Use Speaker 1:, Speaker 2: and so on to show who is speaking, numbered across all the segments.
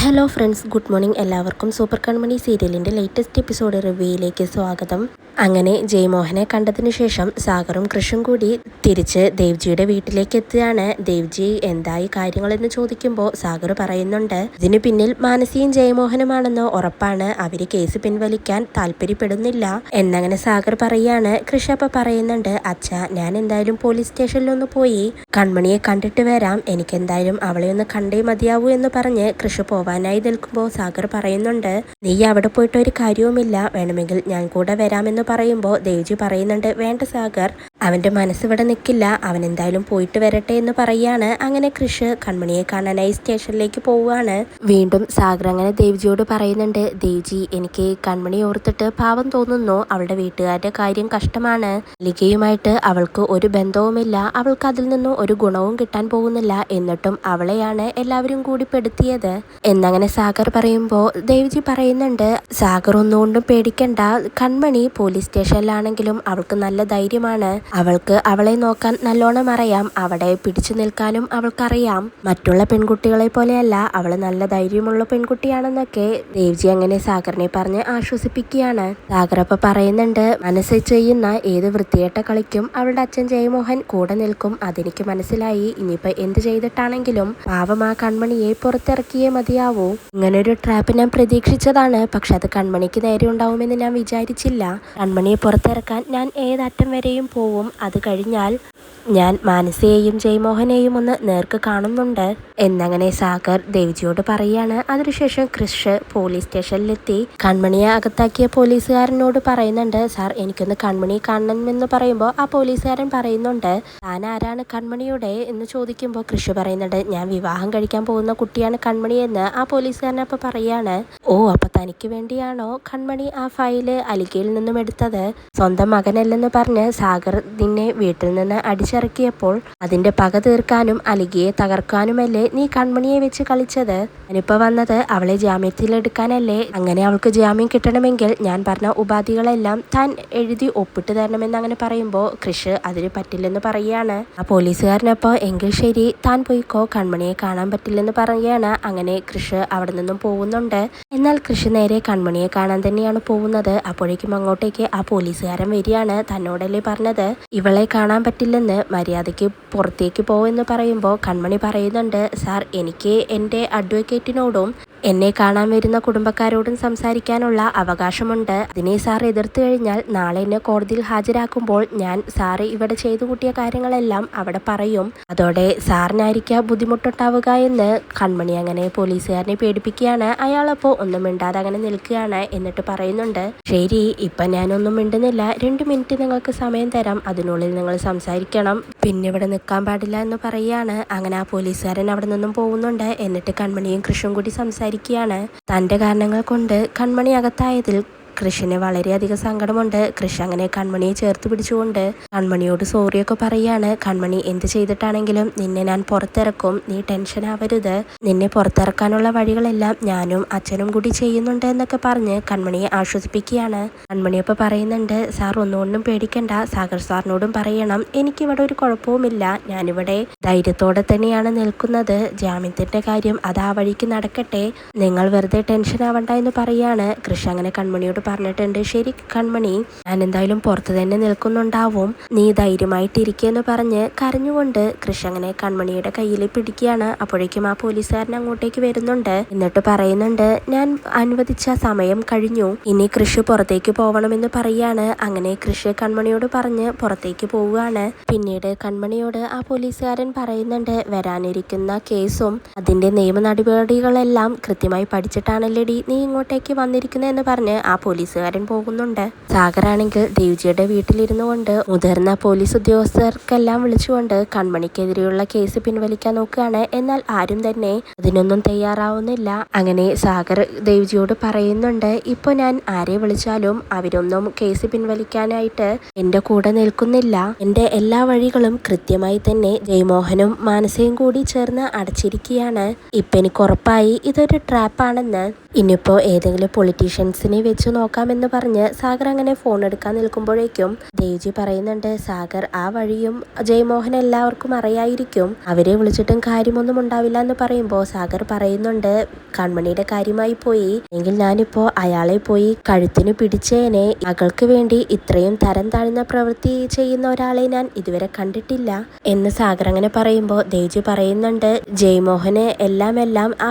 Speaker 1: Hello friends, good morning. എല്ലാവർക്കും super കൺമണി സീരിയലിൻ്റെ latest episode റിവ്യൂയിലേക്ക് സ്വാഗതം. അങ്ങനെ ജയ്മോഹനെ കണ്ടതിനു ശേഷം സാഗറും കൃഷും കൂടി തിരിച്ച് ദേവ്ജിയുടെ വീട്ടിലേക്ക് എത്തുകയാണ്. ദേവ്ജി എന്തായി കാര്യങ്ങളെന്ന് ചോദിക്കുമ്പോൾ സാഗർ പറയുന്നുണ്ട്, ഇതിനു പിന്നിൽ മാനസിയും ജയമോഹനുമാണെന്ന് ഉറപ്പാണ്, അവര് കേസ് പിൻവലിക്കാൻ താല്പര്യപ്പെടുന്നില്ല എന്നങ്ങനെ സാഗർ പറയാണ്. കൃഷ് അപ്പം പറയുന്നുണ്ട്, അച്ഛാ, ഞാൻ എന്തായാലും പോലീസ് സ്റ്റേഷനിലൊന്ന് പോയി കൺമണിയെ കണ്ടിട്ട് വരാം, എനിക്കെന്തായാലും അവളെ ഒന്ന് കണ്ടേ മതിയാവൂ എന്ന് പറഞ്ഞ് കൃഷ് പോവാനായി നിൽക്കുമ്പോൾ സാഗർ പറയുന്നുണ്ട്, നീ അവിടെ പോയിട്ട് ഒരു കാര്യവുമില്ല, വേണമെങ്കിൽ ഞാൻ കൂടെ വരാമെന്ന് പറയുമ്പോൾ ദേവ്ജി പറയുന്നുണ്ട്, വേണ്ട സാഗർ, അവന്റെ മനസ്സിവിടെ നിൽക്കില്ല, അവൻ എന്തായാലും പോയിട്ട് വരട്ടെ എന്ന് പറയാണ്. അങ്ങനെ കൃഷ് കൺമണിയെ കാണാനായി സ്റ്റേഷനിലേക്ക് പോവുകയാണ്. വീണ്ടും സാഗർ അങ്ങനെ ദേവ്ജിയോട് പറയുന്നുണ്ട്, ദേവ്ജി, എനിക്ക് കൺമണി ഓർത്തിട്ട് പാവം തോന്നുന്നു, അവളുടെ വീട്ടുകാരുടെ കാര്യം കഷ്ടമാണ്, ലിഖയുമായിട്ട് അവൾക്ക് ഒരു ബന്ധവുമില്ല, അവൾക്ക് അതിൽ നിന്നും ഒരു ഗുണവും കിട്ടാൻ പോകുന്നില്ല, എന്നിട്ടും അവളെയാണ് എല്ലാവരും കൂടി പെടുത്തിയത് എന്നങ്ങനെ സാഗർ പറയുമ്പോൾ ദേവ്ജി പറയുന്നുണ്ട്, സാഗർ ഒന്നുകൊണ്ടും പേടിക്കണ്ട, കൺമണി പോലീസ് സ്റ്റേഷനിലാണെങ്കിലും അവൾക്ക് നല്ല ധൈര്യമാണ്, അവൾക്ക് അവളെ നോക്കാൻ നല്ലോണം അറിയാം, അവിടെ പിടിച്ചു നിൽക്കാനും അവൾക്കറിയാം, മറ്റുള്ള പെൺകുട്ടികളെ പോലെയല്ല, അവൾ നല്ല ധൈര്യമുള്ള പെൺകുട്ടിയാണെന്നൊക്കെ ദേവ്ജി അങ്ങനെ സാഗറിനെ പറഞ്ഞ് ആശ്വസിപ്പിക്കുകയാണ്. സാഗർ അപ്പൊ പറയുന്നുണ്ട്, മനസ്സ് ചെയ്യുന്ന ഏത് വൃത്തികെട്ട കളിക്കും അവളുടെ അച്ഛൻ ജയമോഹൻ കൂടെ നിൽക്കും, അതെനിക്ക് മനസ്സിലായി, ഇനിയിപ്പോ എന്ത് ചെയ്തിട്ടാണെങ്കിലും പാവം ആ കൺമണിയെ പുറത്തിറക്കിയേ മതിയാവൂ, ഇങ്ങനൊരു ട്രാപ്പ് ഞാൻ പ്രതീക്ഷിച്ചതാണ്, പക്ഷെ അത് കൺമണിക്ക് നേരെ ഉണ്ടാവുമെന്ന് ഞാൻ വിചാരിച്ചില്ല, കൺമണിയെ പുറത്തിറക്കാൻ ഞാൻ ഏതറ്റം വരെയും പോവും, അത് കഴിഞ്ഞാൽ ഞാൻ മാനസയെയും ജയമോഹനെയും ഒന്ന് നേർക്ക് കാണുന്നുണ്ട് എന്നങ്ങനെ സാഗർ ദേവ്ജിയോട് പറയാണ്. അതിനുശേഷം കൃഷ് പോലീസ് സ്റ്റേഷനിലെത്തി കൺമണിയെ അകത്താക്കിയ പോലീസുകാരനോട് പറയുന്നുണ്ട്, സാർ, എനിക്കൊന്ന് കൺമണിയെ കാണണമെന്ന് പറയുമ്പോൾ ആ പോലീസുകാരൻ പറയുന്നുണ്ട്, താൻ ആരാണ് കൺമണിയുടെ എന്ന് ചോദിക്കുമ്പോൾ കൃഷ് പറയുന്നുണ്ട്, ഞാൻ വിവാഹം കഴിക്കാൻ പോകുന്ന കുട്ടിയാണ് കൺമണി എന്ന് ആ പോലീസുകാരൻ അപ്പൊ പറയാണ്. ഓ, അപ്പൊ തനിക്ക് വേണ്ടിയാണോ കൺമണി ആ ഫയല് അലികയിൽ നിന്നും എടുത്തത്, സ്വന്തം മകനല്ലെന്ന് പറഞ്ഞ് സാഗർ നിന്നെ വീട്ടിൽ നിന്ന് അടിച്ചിറക്കിയപ്പോൾ അതിന്റെ പക തീർക്കാനും അലികയെ തകർക്കാനുമല്ലേ നീ കൺമണിയെ വെച്ച് കളിച്ചത്, ഞാനിപ്പോ വന്നത് അവളെ ജാമ്യത്തിലെടുക്കാനല്ലേ, അങ്ങനെ അവൾക്ക് ജാമ്യം കിട്ടണമെങ്കിൽ ഞാൻ പറഞ്ഞ ഉപാധികളെല്ലാം താൻ എഴുതി ഒപ്പിട്ട് തരണമെന്ന് അങ്ങനെ പറയുമ്പോൾ കൃഷ് അതിന് പറ്റില്ലെന്ന് പറയാണ്. ആ പോലീസുകാരനപ്പോ എങ്കിൽ ശരി, താൻ പോയിക്കോ, കൺമണിയെ കാണാൻ പറ്റില്ലെന്ന് പറയാണ്. അങ്ങനെ കൃഷ് അവിടെ നിന്നും പോകുന്നുണ്ട്. എന്നാൽ കൃഷ് നേരെ കൺമണിയെ കാണാൻ തന്നെയാണ് പോകുന്നത്. അപ്പോഴേക്കും അങ്ങോട്ടേക്ക് ആ പോലീസുകാരൻ വരികയാണ്. തന്നോടല്ലേ പറഞ്ഞത് ഇവളെ കാണാൻ പറ്റില്ലെന്ന്, മര്യാദയ്ക്ക് പുറത്തേക്ക് പോവെന്ന് പറയുമ്പോൾ കൺമണി പറയുന്നുണ്ട്, സാർ, എനിക്ക് എൻ്റെ അഡ്വക്കേറ്റിനോടും എന്നെ കാണാൻ വരുന്ന കുടുംബക്കാരോടും സംസാരിക്കാനുള്ള അവകാശമുണ്ട്, അതിനെ സാർ എതിർത്തു കഴിഞ്ഞാൽ നാളെ എന്നെ കോടതിയിൽ ഹാജരാക്കുമ്പോൾ ഞാൻ സാറ് ഇവിടെ ചെയ്തു കൂട്ടിയ കാര്യങ്ങളെല്ലാം അവിടെ പറയും, അതോടെ സാറിനായിരിക്കാം ബുദ്ധിമുട്ടുണ്ടാവുക എന്ന് കൺമണി അങ്ങനെ പോലീസുകാരനെ പേടിപ്പിക്കുകയാണ്. അയാളപ്പോൾ ഒന്നും മിണ്ടാതെ അങ്ങനെ നിൽക്കുകയാണ്. എന്നിട്ട് പറയുന്നുണ്ട്, ശരി, ഇപ്പൊ ഞാനൊന്നും മിണ്ടുന്നില്ല, 2 മിനിറ്റ് നിങ്ങൾക്ക് സമയം തരാം, അതിനുള്ളിൽ നിങ്ങൾ സംസാരിക്കണം, പിന്നെ ഇവിടെ നിൽക്കാൻ പാടില്ല എന്ന് പറയാണ്. അങ്ങനെ ആ പോലീസുകാരൻ അവിടെ നിന്നും പോകുന്നുണ്ട്. എന്നിട്ട് കൺമണിയും കൃഷും കൂടി സംസാരിക്കുകയാണ്. തന്റെ കാരണങ്ങൾ കൊണ്ട് കൺമണി അകത്തായതിൽ കൃഷിന് വളരെയധികം സങ്കടമുണ്ട്. കൃഷി അങ്ങനെ കൺമണിയെ ചേർത്ത് പിടിച്ചുകൊണ്ട് കൺമണിയോട് സോറിയൊക്കെ പറയാണ്. കൺമണി, എന്ത് ചെയ്തിട്ടാണെങ്കിലും നിന്നെ ഞാൻ പുറത്തിറക്കും, നീ ടെൻഷൻ ആവരുത്, നിന്നെ പുറത്തിറക്കാനുള്ള വഴികളെല്ലാം ഞാനും അച്ഛനും കൂടി ചെയ്യുന്നുണ്ട് എന്നൊക്കെ പറഞ്ഞ് കൺമണിയെ ആശ്വസിപ്പിക്കുകയാണ്. കൺമണിയപ്പോൾ പറയുന്നുണ്ട്, സാർ, ഒന്നുകൊണ്ടും പേടിക്കണ്ട, സാഗർ സാറിനോടും പറയണം, എനിക്കിവിടെ ഒരു കുഴപ്പവുമില്ല, ഞാനിവിടെ ധൈര്യത്തോടെ തന്നെയാണ് നിൽക്കുന്നത്, ജാമ്യത്തിന്റെ കാര്യം അത് ആ വഴിക്ക് നടക്കട്ടെ, നിങ്ങൾ വെറുതെ ടെൻഷൻ ആവണ്ട എന്ന് പറയാണ്. കൃഷി അങ്ങനെ കൺമണിയോട് പറഞ്ഞിട്ടുണ്ട്, ശരി കൺമണി, ഞാൻ എന്തായാലും പുറത്ത് തന്നെ നിൽക്കുന്നുണ്ടാവും, നീ ധൈര്യമായിട്ടിരിക്കുമെന്ന് പറഞ്ഞ് കരഞ്ഞുകൊണ്ട് കൃഷ് അങ്ങനെ കൺമണിയുടെ കയ്യിൽ പിടിക്കുകയാണ്. അപ്പോഴേക്കും ആ പോലീസുകാരൻ അങ്ങോട്ടേക്ക് വരുന്നുണ്ട്. എന്നിട്ട് പറയുന്നുണ്ട്, ഞാൻ അനുവദിച്ച സമയം കഴിഞ്ഞു, ഇനി കൃഷ് പുറത്തേക്ക് പോകണമെന്ന് പറയാണ്. അങ്ങനെ കൃഷ് കൺമണിയോട് പറഞ്ഞ് പുറത്തേക്ക് പോവുകയാണ്. പിന്നീട് കൺമണിയോട് ആ പോലീസുകാരൻ പറയുന്നുണ്ട്, വരാനിരിക്കുന്ന കേസും അതിന്റെ നിയമ നടപടികളെല്ലാം കൃത്യമായി പഠിച്ചിട്ടാണല്ലേടി നീ ഇങ്ങോട്ടേക്ക് വന്നിരിക്കുന്നതെന്ന് പറഞ്ഞ് ആ പോലീസുകാരൻ പോകുന്നുണ്ട്. സാഗറാണെങ്കിൽ ദേവ്ജിയുടെ വീട്ടിലിരുന്നു കൊണ്ട് മുതിർന്ന പോലീസ് ഉദ്യോഗസ്ഥർക്കെല്ലാം വിളിച്ചുകൊണ്ട് കൺമണിക്കെതിരെയുള്ള കേസ് പിൻവലിക്കാൻ നോക്കുകയാണ്. എന്നാൽ ആരും തന്നെ അതിനൊന്നും തയ്യാറാവുന്നില്ല. അങ്ങനെ സാഗർ ദേവ്ജിയോട് പറയുന്നുണ്ട്, ഇപ്പൊ ഞാൻ ആരെ വിളിച്ചാലും അവരൊന്നും കേസ് പിൻവലിക്കാനായിട്ട് എന്റെ കൂടെ നിൽക്കുന്നില്ല, എന്റെ എല്ലാ വഴികളും കൃത്യമായി തന്നെ ജയമോഹനും മാനസയും കൂടി ചേർന്ന് അടച്ചിരിക്കുകയാണ്, ഇപ്പൊ എനിക്ക് ഉറപ്പായി ഇതൊരു ട്രാപ്പാണെന്ന്, ഇനിയിപ്പോൾ ഏതെങ്കിലും പൊളിറ്റീഷ്യൻസിനെ വെച്ച് നോക്കാമെന്ന് പറഞ്ഞ് സാഗർ അങ്ങനെ ഫോൺ എടുക്കാൻ നിൽക്കുമ്പോഴേക്കും ദേവ്ജി പറയുന്നുണ്ട്, സാഗർ ആ വഴിയും ജയമോഹൻ എല്ലാവർക്കും അറിയായിരിക്കും, അവരെ വിളിച്ചിട്ടും കാര്യമൊന്നും ഉണ്ടാവില്ല എന്ന് പറയുമ്പോൾ സാഗർ പറയുന്നുണ്ട്, കൺമണിയുടെ കാര്യമായി പോയി എങ്കിൽ ഞാനിപ്പോൾ അയാളെ പോയി കഴുത്തിന് പിടിച്ചേനെ, മകൾക്ക് വേണ്ടി ഇത്രയും തരം താഴ്ന്ന പ്രവൃത്തി ചെയ്യുന്ന ഒരാളെ ഞാൻ ഇതുവരെ കണ്ടിട്ടില്ല എന്ന് സാഗർ അങ്ങനെ പറയുമ്പോൾ ദേവ്ജി പറയുന്നുണ്ട്, ജയമോഹന് എല്ലാം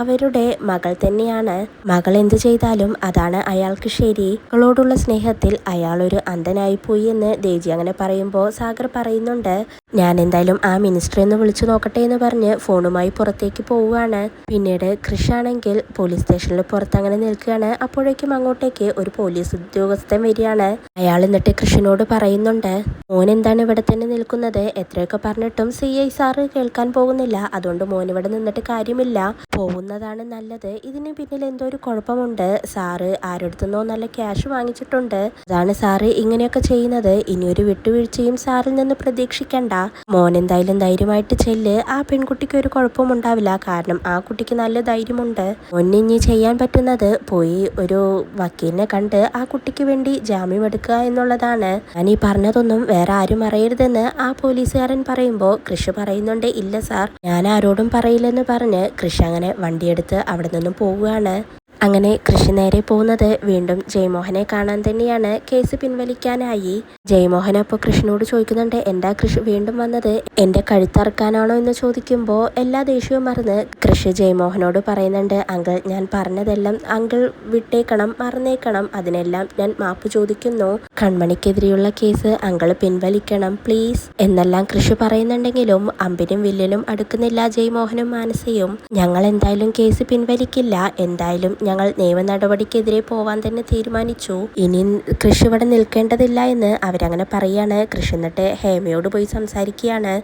Speaker 1: അവരുടെ മകൾ തന്നെയാണ്, മകൾ എന്ത് ചെയ്താലും അതാണ് അയാൾക്ക് ശരി, മകളോടുള്ള സ്നേഹത്തിൽ അയാൾ ഒരു അന്ധനായി പോയി എന്ന് ദേവ്ജി അങ്ങനെ പറയുമ്പോൾ സാഗർ പറയുന്നുണ്ട്, ഞാൻ എന്തായാലും ആ മിനിസ്റ്ററെ ഒന്ന് വിളിച്ചു നോക്കട്ടെ എന്ന് പറഞ്ഞ് ഫോണുമായി പുറത്തേക്ക് പോവുകയാണ്. പിന്നീട് കൃഷ് ആണെങ്കിൽ പോലീസ് സ്റ്റേഷനിൽ പുറത്ത് അങ്ങനെ നിൽക്കുകയാണ്. അപ്പോഴേക്കും അങ്ങോട്ടേക്ക് ഒരു പോലീസ് ഉദ്യോഗസ്ഥൻ വരികയാണ്. അയാൾ എന്നിട്ട് കൃഷിനോട് പറയുന്നുണ്ട്, മോൻ എന്താണ് ഇവിടെ തന്നെ നിൽക്കുന്നത്, എത്രയൊക്കെ പറഞ്ഞിട്ടും CI സാറ് കേൾക്കാൻ പോകുന്നില്ല, അതുകൊണ്ട് മോൻ ഇവിടെ നിന്നിട്ട് കാര്യമില്ല, പോകുന്നതാണ് നല്ലത്, ഇതിന് പിന്നിൽ എന്തോ ഒരു കുഴപ്പമുണ്ട്, സാറ് ആരെടുത്തുനിന്നോ നല്ല ക്യാഷ് വാങ്ങിച്ചിട്ടുണ്ട്, അതാണ് സാറ് ഇങ്ങനെയൊക്കെ ചെയ്യുന്നത്, ഇനിയൊരു വിട്ടുവീഴ്ചയും സാറിൽ നിന്ന് പ്രതീക്ഷിക്കണ്ട, മോൻ എന്തായാലും ധൈര്യമായിട്ട് ചെല്ല്, ആ പെൺകുട്ടിക്ക് ഒരു കുഴപ്പവും ഉണ്ടാവില്ല, കാരണം ആ കുട്ടിക്ക് നല്ല ധൈര്യമുണ്ട്, മോനിനി ചെയ്യാൻ പറ്റുന്നത് പോയി ഒരു വക്കീലിനെ കണ്ട് ആ കുട്ടിക്ക് വേണ്ടി ജാമ്യം എടുക്കുക എന്നുള്ളതാണ്, ഞാൻ ഈ പറഞ്ഞതൊന്നും വേറെ ആരും അറിയരുതെന്ന് ആ പോലീസുകാരൻ പറയുമ്പോൾ കൃഷ് പറയുന്നുണ്ട്, ഇല്ല സാർ, ഞാൻ ആരോടും പറയില്ലെന്ന് പറഞ്ഞ് കൃഷ് അങ്ങനെ വണ്ടിയെടുത്ത് അവിടെ നിന്നും പോവുകയാണ്. അങ്ങനെ കൃഷി നേരെ പോകുന്നത് വീണ്ടും ജയമോഹനെ കാണാൻ തന്നെയാണ്. കേസ് പിൻവലിക്കാനായി ജയമോഹൻ അപ്പോൾ കൃഷ്ണനോട് ചോദിക്കുന്നുണ്ട്, എന്താ കൃഷി വീണ്ടും വന്നത്, എൻ്റെ കഴുത്തറക്കാനാണോ എന്ന് ചോദിക്കുമ്പോൾ എല്ലാ ദേഷ്യവും മറന്ന് കൃഷി ജയമോഹനോട് പറയുന്നുണ്ട്, അങ്കിൾ ഞാൻ പറഞ്ഞതെല്ലാം അങ്കിൾ വിട്ടേക്കണം, മറന്നേക്കണം, അതിനെല്ലാം ഞാൻ മാപ്പ് ചോദിക്കുന്നു, കൺമണിക്കെതിരെയുള്ള കേസ് അങ്കിൾ പിൻവലിക്കണം പ്ലീസ് എന്നെല്ലാം കൃഷി പറയുന്നുണ്ടെങ്കിലും അമ്പിനും വില്ലിനും അടുക്കുന്നില്ല ജയമോഹനും മാനസയും. ഞങ്ങൾ എന്തായാലും കേസ് പിൻവലിക്കില്ല, എന്തായാലും ഞങ്ങൾ നിയമ നടപടിക്കെതിരെ പോവാൻ തന്നെ തീരുമാനിച്ചു, ഇനി കൃഷി ഇവിടെ നിൽക്കേണ്ടതില്ല എന്ന് അവരങ്ങനെ പറയാണ്. കൃഷി എന്നിട്ട് ഹേമയോട് പോയി സംസാരിക്കുകയാണ്,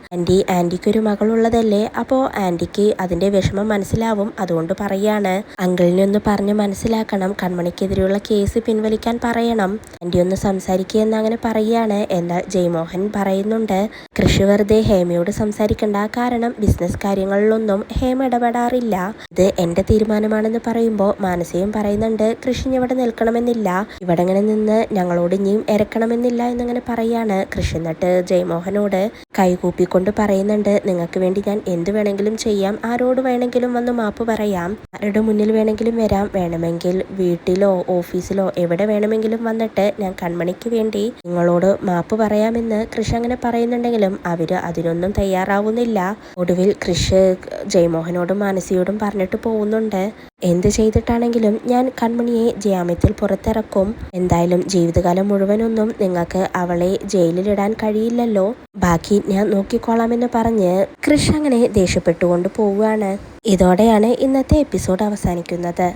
Speaker 1: ആൻറ്റിക്കൊരു മകളുള്ളതല്ലേ, അപ്പോൾ ആൻറ്റിക്ക് അതിൻ്റെ വിഷമം മനസ്സിലാവും, അതുകൊണ്ട് പറയാണ്, അങ്കിളിനെ ഒന്ന് പറഞ്ഞ് മനസ്സിലാക്കണം, കൺമണിക്കെതിരെയുള്ള കേസ് പിൻവലിക്കാൻ പറയണം, ആൻറ്റി ഒന്ന് സംസാരിക്കുക എന്ന് അങ്ങനെ പറയുകയാണ്. എന്നാൽ ജയമോഹൻ പറയുന്നുണ്ട്, കൃഷി വെറുതെ ഹേമയോട് സംസാരിക്കണ്ട, കാരണം ബിസിനസ് കാര്യങ്ങളിലൊന്നും ഹേമ ഇടപെടാറില്ല, ഇത് എൻ്റെ തീരുമാനമാണെന്ന് പറയുമ്പോൾ മാനസയും പറയുന്നുണ്ട്, കൃഷി ഇവിടെ നിൽക്കണമെന്നില്ല, ഇവിടെ ഇങ്ങനെ നിന്ന് ഞങ്ങളോട് ഇനിയും ഇരക്കണമെന്നില്ല എന്നങ്ങനെ പറയാണ്. കൃഷി എന്നിട്ട് ജയമോഹനോട് കൈകൂപ്പിക്കൊണ്ട് പറയുന്നുണ്ട്, നിങ്ങൾക്ക് വേണ്ടി ഞാൻ എന്ത് വേണമെങ്കിലും ചെയ്യാം, ആരോട് വേണമെങ്കിലും വന്ന് മാപ്പ് പറയാം, ആരുടെ മുന്നിൽ വേണമെങ്കിലും വരാം, വേണമെങ്കിൽ വീട്ടിലോ ഓഫീസിലോ എവിടെ വേണമെങ്കിലും വന്നിട്ട് ഞാൻ കൺമണിക്ക് വേണ്ടി നിങ്ങളോട് മാപ്പ് പറയാമെന്ന് കൃഷി അങ്ങനെ പറയുന്നുണ്ടെങ്കിലും അവര് അതിനൊന്നും തയ്യാറാവുന്നില്ല. ഒടുവിൽ കൃഷി ജയമോഹനോടും മാനസിയോടും പറഞ്ഞിട്ട് പോകുന്നുണ്ട്, എന്ത് ചെയ്തിട്ടാണെങ്കിലും ഞാൻ കൺമണിയെ ജാമ്യത്തിൽ പുറത്തിറക്കും, എന്തായാലും ജീവിതകാലം മുഴുവനൊന്നും നിങ്ങൾക്ക് അവളെ ജയിലിലിടാൻ കഴിയില്ലല്ലോ, ബാക്കി ഞാൻ നോക്കിക്കോളാമെന്ന് പറഞ്ഞ് കൃഷ് അങ്ങനെ ദേഷ്യപ്പെട്ടുകൊണ്ട് പോവുകയാണ്. ഇതോടെയാണ് ഇന്നത്തെ എപ്പിസോഡ് അവസാനിക്കുന്നത്.